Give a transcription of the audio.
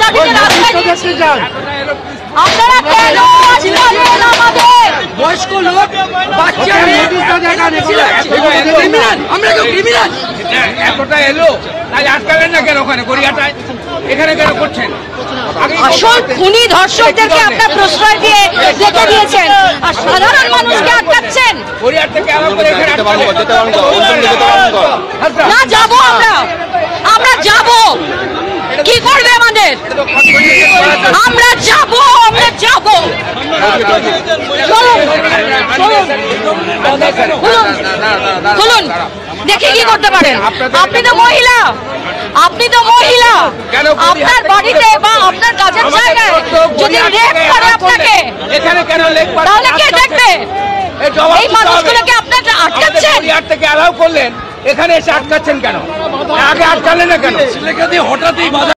দাবিতে রাস্তায় যান। আপনারা কেন আসলেন আমাদের? বয়স্ক লোক, বাচ্চা, আমরা কেউ ক্রিমিনাল? এতটা এলো তাই আটকালেন না কেন ওখানে গড়িয়াটায়? এখানে কেন করছেন? আসল খুনি ধর্ষকদেরকে আপনার প্রশ্রয় দিয়ে রেখে দিয়েছেন, আর সাধারণ মানুষকে আটকাচ্ছেন। গড়িয়ার থেকে আলাদা করে এখানে না, যাবো আমরা যাবো। কি করবে আমাদের? আমরা যাবো। চলুন দেখি কি করতে পারেন। আপনি তো মহিলা, আপনার বাড়িতে বা আপনার কাজের জায়গায় যদি রেপ করে আপনাকে, এখানে কেন লেগ তাহলে কে দেখবে? এই মানুষগুলোকে আপনারা আটকাচ্ছেন। গড়িয়ার থেকে অ্যালাউ করলেন, এখানে এসে আটকাচ্ছেন কেন? আগে আটকালেন না কেন? হঠাৎই